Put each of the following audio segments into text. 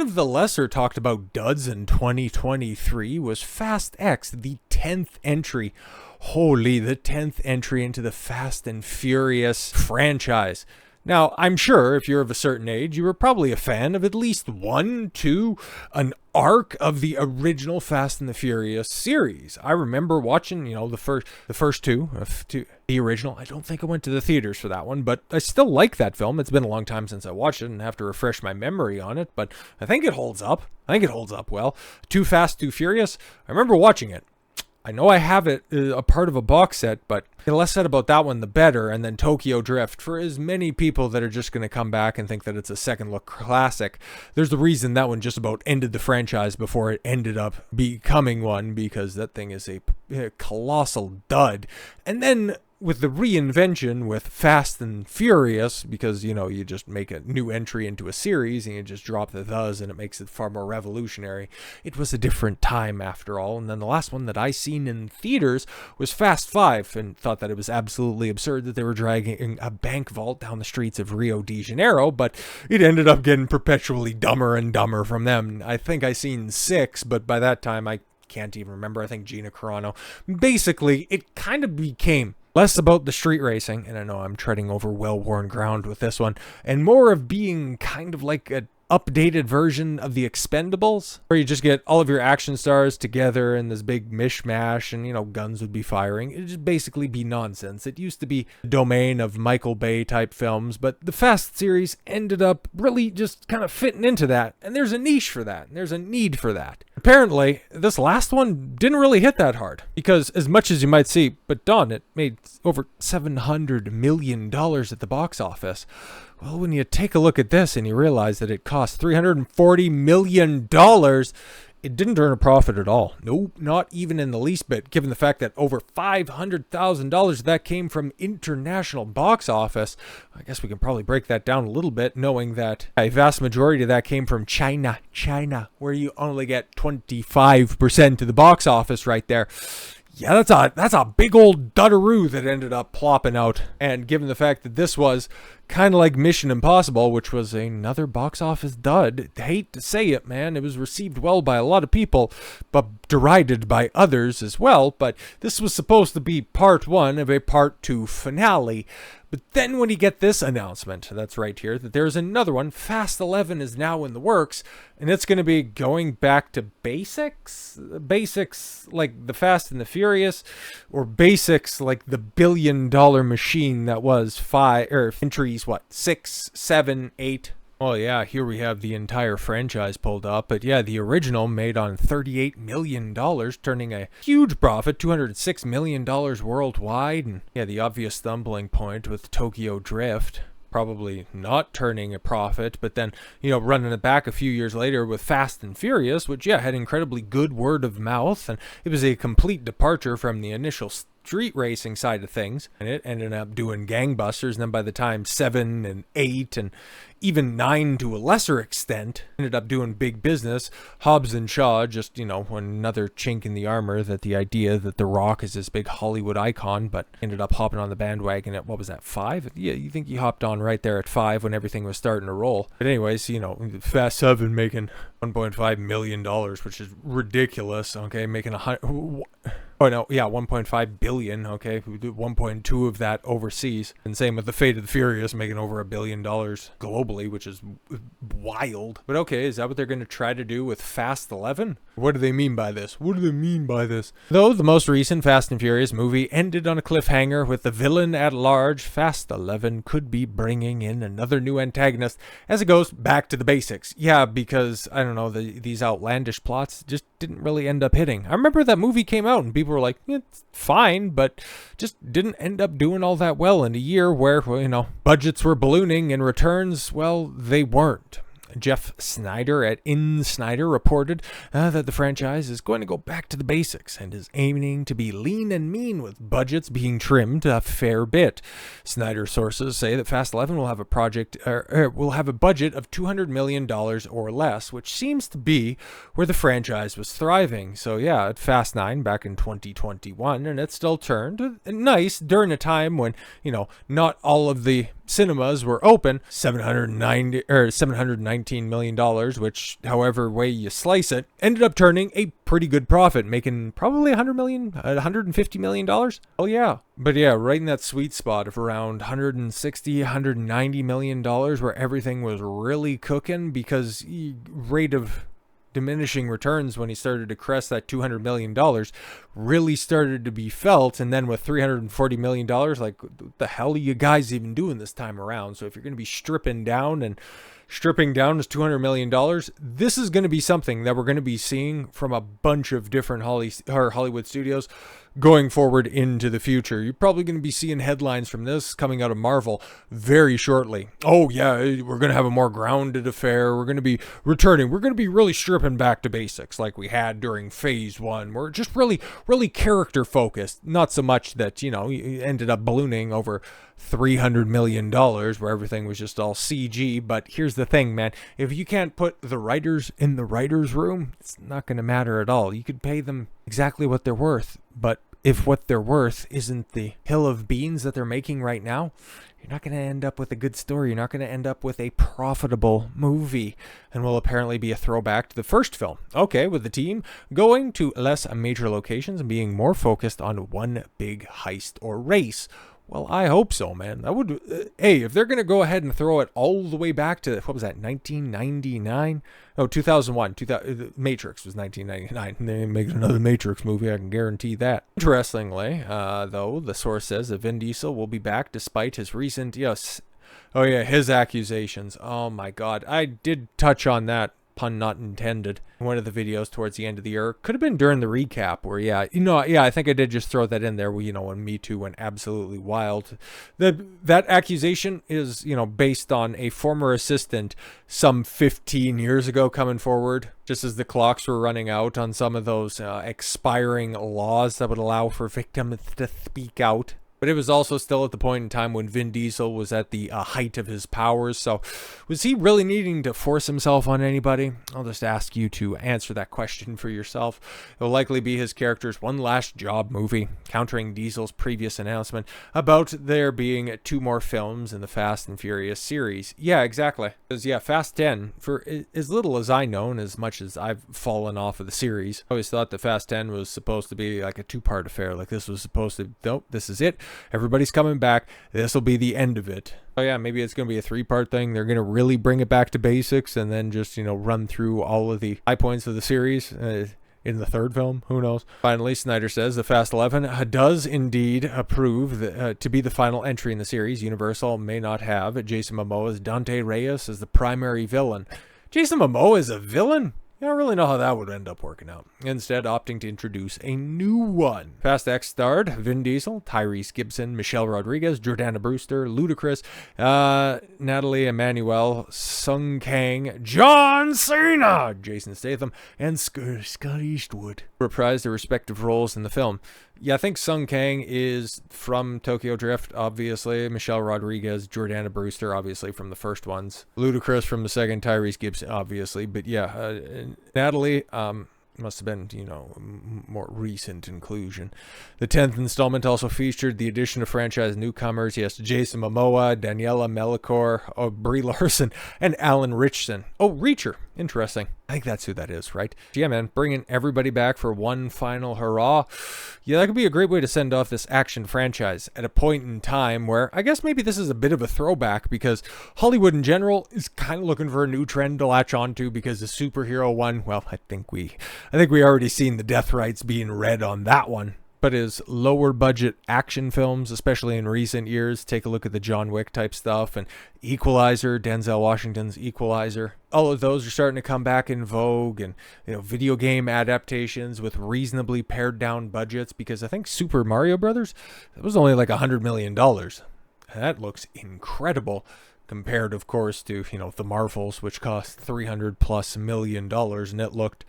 one of the lesser talked about duds in 2023 was Fast X, the 10th entry. Holy, the 10th entry into the Fast and Furious franchise. Now, I'm sure if you're of a certain age, you were probably a fan of at least an arc of the original Fast and the Furious series. I remember watching, the first two, the original. I don't think I went to the theaters for that one, but I still like that film. It's been a long time since I watched it and have to refresh my memory on it, but I think it holds up. I think it holds up well. Too Fast, Too Furious. I remember watching it. I know I have it a part of a box set, but the less said about that one, the better. And then Tokyo Drift, for as many people that are just going to come back and think that it's a second look classic, there's the reason that one just about ended the franchise before it ended up becoming one, because that thing is a colossal dud. And then with the reinvention with Fast and Furious, because, you just make a new entry into a series and you just drop the thes and it makes it far more revolutionary. It was a different time after all. And then the last one that I seen in theaters was Fast 5, and thought that it was absolutely absurd that they were dragging a bank vault down the streets of Rio de Janeiro, but it ended up getting perpetually dumber and dumber from them. I think I seen 6, but by that time I can't even remember. I think Gina Carano. Basically, it kind of became less about the street racing, and I know I'm treading over well-worn ground with this one, and more of being kind of like a updated version of the Expendables, where you just get all of your action stars together in this big mishmash, and guns would be firing. It'd just basically be nonsense. It used to be the domain of Michael Bay type films, but the Fast series ended up really just kind of fitting into that, and there's a niche for that, and there's a need for that. Apparently, this last one didn't really hit that hard, because as much as you might see, but Don, it made over $700 million at the box office. Well, when you take a look at this and you realize that it cost $340 million, it didn't earn a profit at all. Nope, not even in the least bit, given the fact that over $500,000 of that came from international box office. I guess we can probably break that down a little bit, knowing that a vast majority of that came from China, where you only get 25% of the box office right there. Yeah, that's a big old duddaroo that ended up plopping out. And given the fact that this was kind of like Mission Impossible, which was another box office dud, hate to say it, man, it was received well by a lot of people, but derided by others as well. But this was supposed to be part 1 of a part 2 finale. But then when you get this announcement, that's right here, that there's another one, Fast 11 is now in the works, and it's going to be going back to basics like the Fast and the Furious, or basics like the billion-dollar machine that was entries 6, 7, 8. Well, yeah, here we have the entire franchise pulled up, but yeah, the original made on $38 million, turning a huge profit, $206 million worldwide, and yeah, the obvious stumbling point with Tokyo Drift, probably not turning a profit, but then, running it back a few years later with Fast and Furious, which, yeah, had incredibly good word of mouth, and it was a complete departure from the initial street racing side of things, and it ended up doing gangbusters. And then by the time 7 and 8 and even 9 to a lesser extent ended up doing big business, Hobbs and Shaw just, another chink in the armor, that the idea that The Rock is this big Hollywood icon, but ended up hopping on the bandwagon at, 5? Yeah, you think he hopped on right there at 5 when everything was starting to roll. But anyways, Fast 7 making $1.5 million, which is ridiculous, okay, making 1.5 billion, okay, 1.2 of that overseas, and same with the Fate of the Furious, making over $1 billion globally, which is wild. But okay, is that what they're going to try to do with Fast 11? What do they mean by this? Though the most recent Fast and Furious movie ended on a cliffhanger with the villain at large, Fast 11 could be bringing in another new antagonist as it goes back to the basics. Yeah, because, I don't know, these outlandish plots just didn't really end up hitting. I remember that movie came out and people were like, it's fine, but just didn't end up doing all that well in a year where, budgets were ballooning and returns, well, they weren't. Jeff Sneider at InSneider reported that the franchise is going to go back to the basics and is aiming to be lean and mean, with budgets being trimmed a fair bit. Sneider sources say that Fast 11 will have a budget of $200 million or less, which seems to be where the franchise was thriving. So yeah, at Fast 9 back in 2021, and it still turned nice during a time when, not all of the cinemas were open, $719 million, which, however way you slice it, ended up turning a pretty good profit, making probably $150 million. Oh yeah. But yeah, right in that sweet spot of around $190 million, where everything was really cooking, because rate of diminishing returns when he started to crest that $200 million really started to be felt. And then with $340 million, like, what the hell are you guys even doing this time around? So if you're going to be stripping down is $200 million, this is going to be something that we're going to be seeing from a bunch of different Hollywood studios going forward into the future. You're probably going to be seeing headlines from this coming out of Marvel very shortly. Oh yeah, we're going to have a more grounded affair. We're going to be returning. We're going to be really stripping back to basics like we had during Phase 1. We're just really character focused. Not so much that, you ended up ballooning over $300 million where everything was just all CG. But here's the thing, man. If you can't put the writers in the writer's room, it's not going to matter at all. You could pay them exactly what they're worth, but if what they're worth isn't the hill of beans that they're making right now, you're not going to end up with a good story. You're not going to end up with a profitable movie, and will apparently be a throwback to the first film. Okay, with the team going to less major locations and being more focused on one big heist or race. Well, I hope so, man. I would. Hey, if they're going to go ahead and throw it all the way back to, what was that, 1999? Oh, 2001. Matrix was 1999. They make another Matrix movie, I can guarantee that. Interestingly, though, the source says that Vin Diesel will be back despite his recent, his accusations. Oh my God. I did touch on that, pun not intended, in one of the videos towards the end of the year. Could have been during the recap where, I think I did just throw that in there where, when Me Too went absolutely wild. That accusation is, based on a former assistant some 15 years ago coming forward, just as the clocks were running out on some of those expiring laws that would allow for victims to speak out. But it was also still at the point in time when Vin Diesel was at the height of his powers. So was he really needing to force himself on anybody? I'll just ask you to answer that question for yourself. It will likely be his character's one last job movie, countering Diesel's previous announcement about there being 2 more films in the Fast and Furious series. Yeah, exactly. Because, Fast 10, for as little as I know and as much as I've fallen off of the series, I always thought that Fast 10 was supposed to be like a 2-part affair. Like this was supposed to, nope, this is it. Everybody's coming back. This will be the end of it. Oh yeah, maybe it's going to be a 3-part thing. They're going to really bring it back to basics and then just, run through all of the high points of the series in the 3rd film. Who knows? Finally, Sneider says the Fast 11 does indeed approve to be the final entry in the series. Universal may not have Jason Momoa's Dante Reyes as the primary villain. Jason Momoa is a villain? I don't really know how that would end up working out. Instead, opting to introduce a new one. Fast X starred Vin Diesel, Tyrese Gibson, Michelle Rodriguez, Jordana Brewster, Ludacris, Natalie Emmanuel, Sung Kang, John Cena, Jason Statham, and Scott Eastwood reprised their respective roles in the film. Yeah, I think Sung Kang is from Tokyo Drift, obviously. Michelle Rodriguez, Jordana Brewster, obviously from the first ones. Ludacris from the second, Tyrese Gibson, obviously. But Natalie must have been, more recent inclusion. The 10th installment also featured the addition of franchise newcomers. Yes, Jason Momoa, Daniela Melchior, Brie Larson, and Alan Ritchson. Oh, Reacher. Interesting. I think that's who that is, right? Yeah, man, bringing everybody back for one final hurrah. Yeah, that could be a great way to send off this action franchise at a point in time where I guess maybe this is a bit of a throwback because Hollywood in general is kind of looking for a new trend to latch onto because the superhero one, well, I think we already seen the death rights being read on that one. But as lower budget action films, especially in recent years, take a look at the John Wick type stuff and Equalizer, Denzel Washington's Equalizer. All of those are starting to come back in vogue, and video game adaptations with reasonably pared down budgets, because I think Super Mario Brothers, that was only like $100 million. That looks incredible compared, of course, to the Marvels, which cost $300+ million, and it looked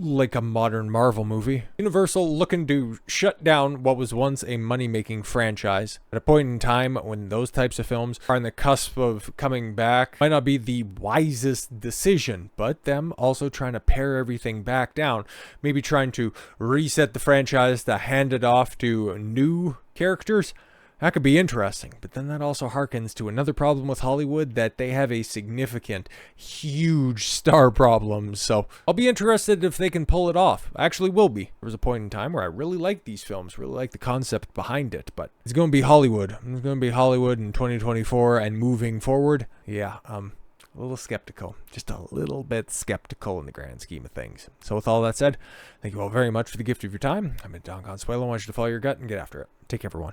like a modern Marvel movie. Universal looking to shut down what was once a money-making franchise at a point in time when those types of films are on the cusp of coming back. Might not be the wisest decision, but them also trying to pare everything back down, maybe trying to reset the franchise to hand it off to new characters. That could be interesting, but then that also harkens to another problem with Hollywood, that they have a significant, huge star problem. So I'll be interested if they can pull it off. I actually will be. There was a point in time where I really liked these films, really liked the concept behind it, but it's going to be Hollywood. It's going to be Hollywood in 2024 and moving forward. Yeah, a little skeptical, just a little bit skeptical in the grand scheme of things. So with all that said, thank you all very much for the gift of your time. I'm Don Consuelo. I want you to follow your gut and get after it. Take care, everyone.